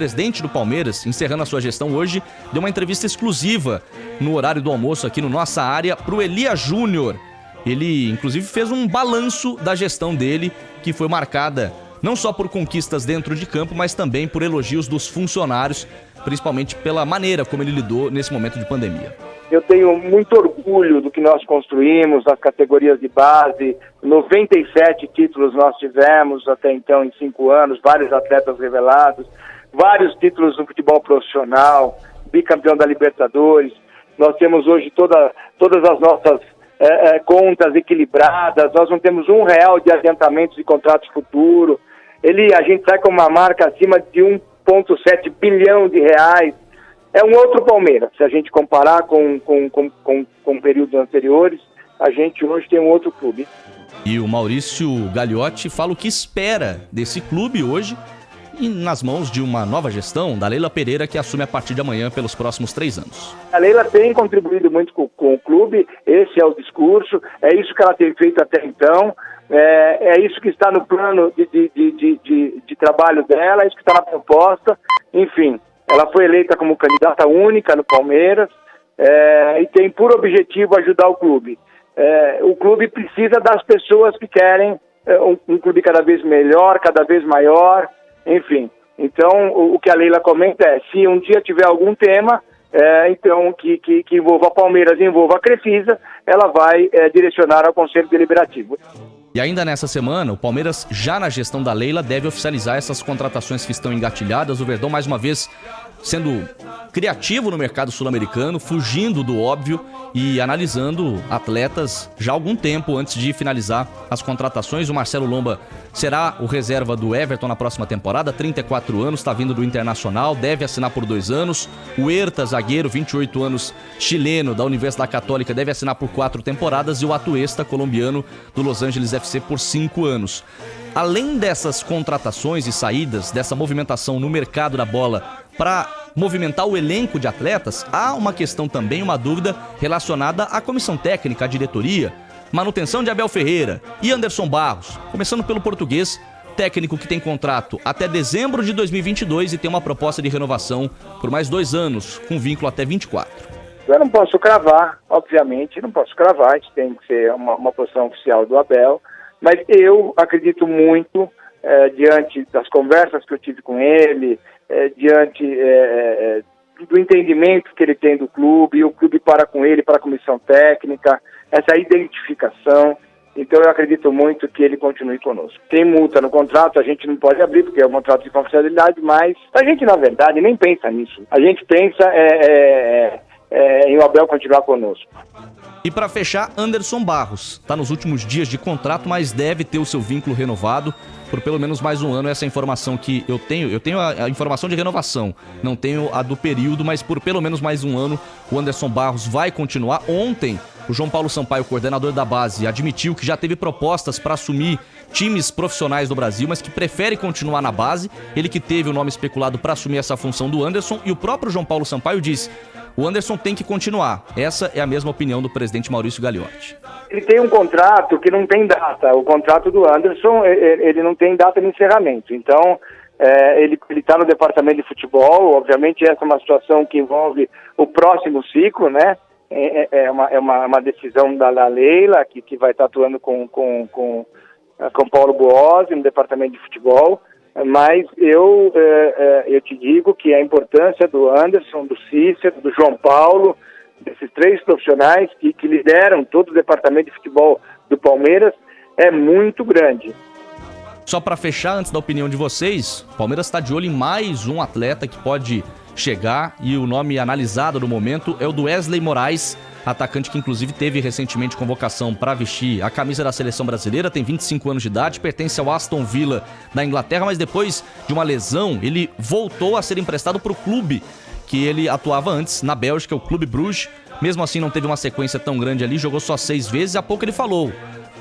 presidente do Palmeiras, encerrando a sua gestão hoje, deu uma entrevista exclusiva no horário do almoço aqui no Nossa Área para o Elias Júnior. Ele, inclusive, fez um balanço da gestão dele, que foi marcada não só por conquistas dentro de campo, mas também por elogios dos funcionários, principalmente pela maneira como ele lidou nesse momento de pandemia. Eu tenho muito orgulho do que nós construímos nas categorias de base. 97 títulos nós tivemos até então em 5 anos, vários atletas revelados, vários títulos no futebol profissional, bicampeão da Libertadores. Nós temos hoje todas as nossas contas equilibradas, nós não temos R$1 de adiantamentos de contratos futuros. A gente sai com uma marca acima de 1,7 bilhão de reais. É um outro Palmeiras, se a gente comparar com períodos anteriores, a gente hoje tem um outro clube. E o Maurício Gagliotti fala o que espera desse clube hoje e nas mãos de uma nova gestão, da Leila Pereira, que assume a partir de amanhã pelos próximos 3 anos. A Leila tem contribuído muito com o clube, esse é o discurso, é isso que ela tem feito até então, é isso que está no plano de trabalho dela, é isso que está na proposta, enfim. Ela foi eleita como candidata única no Palmeiras e tem por objetivo ajudar o clube. O clube precisa das pessoas que querem um clube cada vez melhor, cada vez maior, enfim. Então, o que a Leila comenta é, se um dia tiver algum tema, então que envolva a Palmeiras e envolva a Crefisa, ela vai direcionar ao Conselho Deliberativo. E ainda nessa semana, o Palmeiras, já na gestão da Leila, deve oficializar essas contratações que estão engatilhadas. O Verdão, mais uma vez, sendo criativo no mercado sul-americano, fugindo do óbvio e analisando atletas já há algum tempo antes de finalizar as contratações. O Marcelo Lomba será o reserva do Everton na próxima temporada, 34 anos, está vindo do Internacional, deve assinar por 2 anos. O Herta, zagueiro, 28 anos, chileno, da Universidade Católica, deve assinar por 4 temporadas. E o Atuesta, colombiano, do Los Angeles FC, por 5 anos. Além dessas contratações e saídas, dessa movimentação no mercado da bola para movimentar o elenco de atletas, há uma questão também, uma dúvida relacionada à comissão técnica, à diretoria, manutenção de Abel Ferreira e Anderson Barros, começando pelo português, técnico que tem contrato até dezembro de 2022 e tem uma proposta de renovação por mais 2 anos, com vínculo até 24. Eu não posso cravar, obviamente, não posso cravar, isso tem que ser uma posição oficial do Abel, mas eu acredito muito, diante das conversas que eu tive com ele, diante do entendimento que ele tem do clube, e o clube para com ele, para a comissão técnica, essa identificação. Então eu acredito muito que ele continue conosco. Tem multa no contrato, a gente não pode abrir, porque é um contrato de confidencialidade, mas a gente, na verdade, nem pensa nisso. A gente pensa em o Abel continuar conosco. E para fechar, Anderson Barros. Está nos últimos dias de contrato, mas deve ter o seu vínculo renovado por pelo menos mais 1 ano. Essa é a informação que eu tenho. Eu tenho a informação de renovação, não tenho a do período, mas por pelo menos mais 1 ano o Anderson Barros vai continuar. Ontem, o João Paulo Sampaio, coordenador da base, admitiu que já teve propostas para assumir times profissionais do Brasil, mas que prefere continuar na base. Ele que teve o nome especulado para assumir essa função do Anderson, e o próprio João Paulo Sampaio disse: o Anderson tem que continuar. Essa é a mesma opinião do presidente Maurício Gagliotti. Ele tem um contrato que não tem data. O contrato do Anderson, ele não tem data de encerramento. Então, ele está no departamento de futebol. Obviamente, essa é uma situação que envolve o próximo ciclo, né? É uma decisão da Leila, que vai estar atuando com Paulo Boazzi no departamento de futebol. Mas eu te digo que a importância do Anderson, do Cícero, do João Paulo, desses 3 profissionais que lideram todo o departamento de futebol do Palmeiras, é muito grande. Só para fechar, antes da opinião de vocês, o Palmeiras está de olho em mais um atleta que pode chegar, e o nome analisado no momento é o do Wesley Moraes, atacante que inclusive teve recentemente convocação para vestir a camisa da seleção brasileira, tem 25 anos de idade, pertence ao Aston Villa da Inglaterra, mas depois de uma lesão, ele voltou a ser emprestado para o clube que ele atuava antes, na Bélgica, o Clube Bruges. Mesmo assim não teve uma sequência tão grande ali, jogou só 6 vezes, e há pouco ele falou,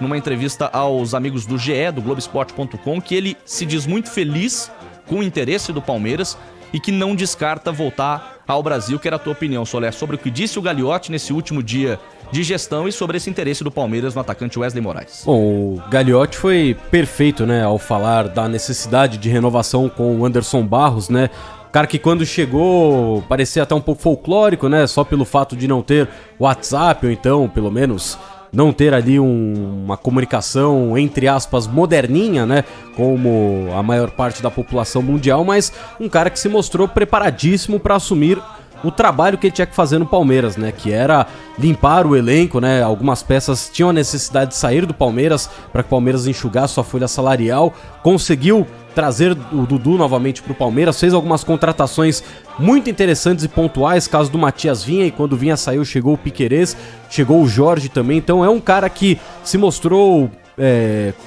numa entrevista aos amigos do GE, do Globoesporte.com, que ele se diz muito feliz com o interesse do Palmeiras e que não descarta voltar ao Brasil. Que era a tua opinião, Soler, sobre o que disse o Gagliotti nesse último dia de gestão e sobre esse interesse do Palmeiras no atacante Wesley Moraes? Bom, o Gagliotti foi perfeito, né, ao falar da necessidade de renovação com o Anderson Barros, né? cara que quando chegou parecia até um pouco folclórico, né? Só pelo fato de não ter WhatsApp, ou então, pelo menos, não ter ali uma comunicação, entre aspas, moderninha, né? Como a maior parte da população mundial, mas um cara que se mostrou preparadíssimo para assumir o trabalho que ele tinha que fazer no Palmeiras, né? Que era limpar o elenco, né? Algumas peças tinham a necessidade de sair do Palmeiras para que o Palmeiras enxugasse sua folha salarial. Conseguiu trazer o Dudu novamente para o Palmeiras, fez algumas contratações muito interessantes e pontuais, caso do Matias Vinha, e quando Vinha saiu chegou o Piquerez, chegou o Jorge também, então é um cara que se mostrou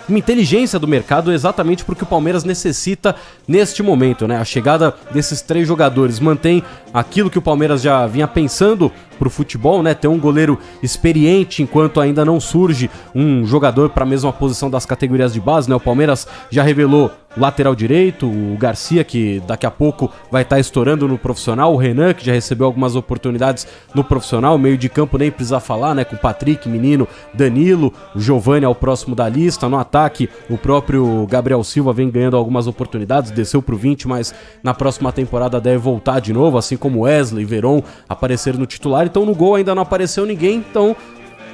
uma inteligência do mercado exatamente porque o Palmeiras necessita neste momento, né? A chegada desses 3 jogadores mantém aquilo que o Palmeiras já vinha pensando pro futebol, né? Ter um goleiro experiente enquanto ainda não surge um jogador para a mesma posição das categorias de base, né? O Palmeiras já revelou o lateral direito, o Garcia, que daqui a pouco vai estar estourando no profissional, o Renan, que já recebeu algumas oportunidades no profissional, meio de campo nem precisa falar, né? Com o Patrick, Menino, Danilo, o Giovani é o próximo da lista, no ataque o próprio Gabriel Silva vem ganhando algumas oportunidades, desceu pro 20, mas na próxima temporada deve voltar de novo, assim como Wesley, Veron apareceram no titular, então no gol ainda não apareceu ninguém, então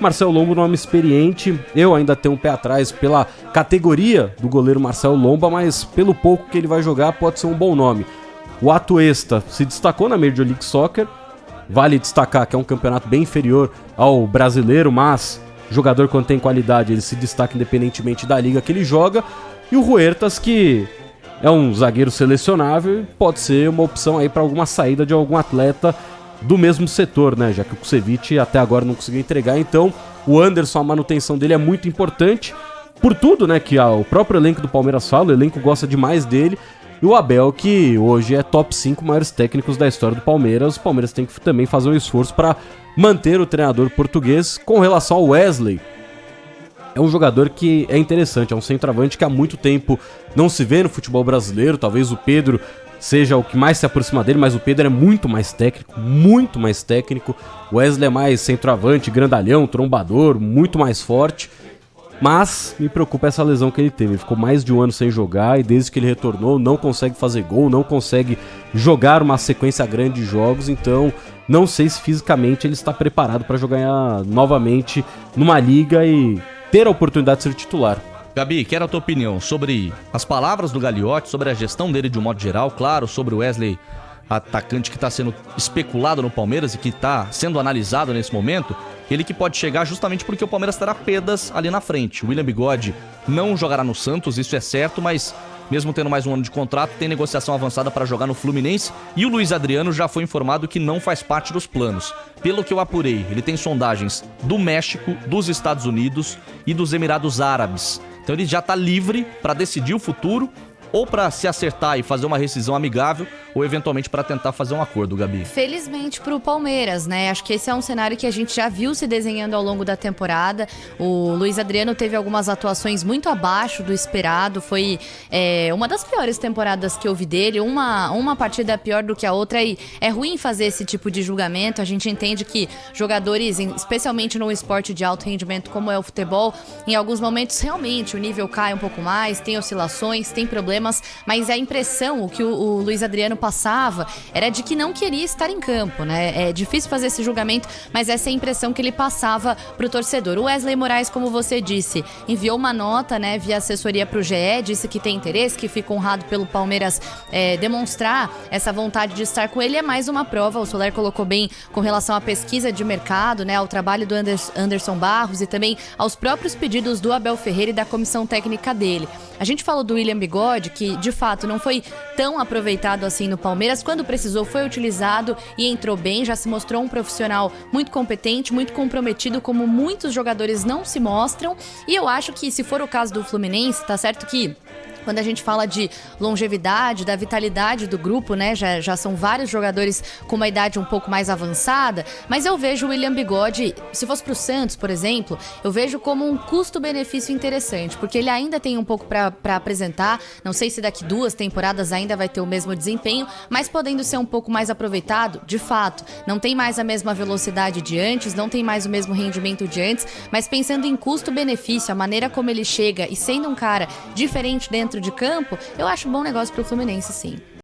Marcelo Lomba, nome experiente, eu ainda tenho um pé atrás pela categoria do goleiro Marcelo Lomba, mas pelo pouco que ele vai jogar pode ser um bom nome. O Atuesta se destacou na Major League Soccer, vale destacar que é um campeonato bem inferior ao brasileiro, mas jogador quando tem qualidade ele se destaca independentemente da liga que ele joga, e o Huertas, que é um zagueiro selecionável, pode ser uma opção aí para alguma saída de algum atleta do mesmo setor, né? Já que o Kusevich até agora não conseguiu entregar, então o Anderson, a manutenção dele é muito importante, por tudo, né? Que o próprio elenco do Palmeiras fala, o elenco gosta demais dele, e o Abel, que hoje é top 5 maiores técnicos da história do Palmeiras, o Palmeiras tem que também fazer um esforço para manter o treinador português. Com relação ao Wesley, é um jogador que é interessante, é um centroavante que há muito tempo não se vê no futebol brasileiro, talvez o Pedro seja o que mais se aproxima dele, mas o Pedro é muito mais técnico, o Wesley é mais centroavante, grandalhão, trombador, muito mais forte, mas me preocupa essa lesão que ele teve, ele ficou mais de um ano sem jogar e desde que ele retornou não consegue fazer gol, não consegue jogar uma sequência grande de jogos, então não sei se fisicamente ele está preparado para jogar novamente numa liga e ter a oportunidade de ser titular. Gabi, quero a tua opinião sobre as palavras do Gagliotti, sobre a gestão dele de um modo geral, claro, sobre o Wesley, atacante que está sendo especulado no Palmeiras e que está sendo analisado nesse momento, ele que pode chegar justamente porque o Palmeiras terá perdas ali na frente. O William Bigode não jogará no Santos, isso é certo, mas mesmo tendo mais um ano de contrato, tem negociação avançada para jogar no Fluminense, e o Luiz Adriano já foi informado que não faz parte dos planos. Pelo que eu apurei, ele tem sondagens do México, dos Estados Unidos e dos Emirados Árabes. Então ele já está livre para decidir o futuro, ou para se acertar e fazer uma rescisão amigável, ou eventualmente para tentar fazer um acordo, Gabi. Felizmente pro Palmeiras, né? Acho que esse é um cenário que a gente já viu se desenhando ao longo da temporada. O Luiz Adriano teve algumas atuações muito abaixo do esperado, foi uma das piores temporadas que eu vi dele, uma partida pior do que a outra, e é ruim fazer esse tipo de julgamento. A gente entende que jogadores, especialmente no esporte de alto rendimento como é o futebol, em alguns momentos realmente o nível cai um pouco mais, tem oscilações, tem problemas, mas a impressão, o que o Luiz Adriano passava, era de que não queria estar em campo, né? É difícil fazer esse julgamento, mas essa é a impressão que ele passava pro torcedor. O Wesley Moraes, como você disse, enviou uma nota, né, via assessoria pro GE, disse que tem interesse, que fica honrado pelo Palmeiras demonstrar essa vontade de estar com ele. É mais uma prova, o Soler colocou bem com relação à pesquisa de mercado, né, ao trabalho do Anderson Barros e também aos próprios pedidos do Abel Ferreira e da comissão técnica dele. A gente falou do William Bigode, que de fato não foi tão aproveitado assim no Palmeiras, quando precisou foi utilizado e entrou bem, já se mostrou um profissional muito competente, muito comprometido, como muitos jogadores não se mostram, e eu acho que se for o caso do Fluminense, tá certo que quando a gente fala de longevidade, da vitalidade do grupo, né, já são vários jogadores com uma idade um pouco mais avançada, mas eu vejo o William Bigode, se fosse pro Santos, por exemplo, eu vejo como um custo-benefício interessante, porque ele ainda tem um pouco para apresentar, não sei se daqui 2 temporadas ainda vai ter o mesmo desempenho, mas podendo ser um pouco mais aproveitado, de fato, não tem mais a mesma velocidade de antes, não tem mais o mesmo rendimento de antes, mas pensando em custo-benefício, a maneira como ele chega e sendo um cara diferente dentro de campo, eu acho um bom negócio pro Fluminense, sim.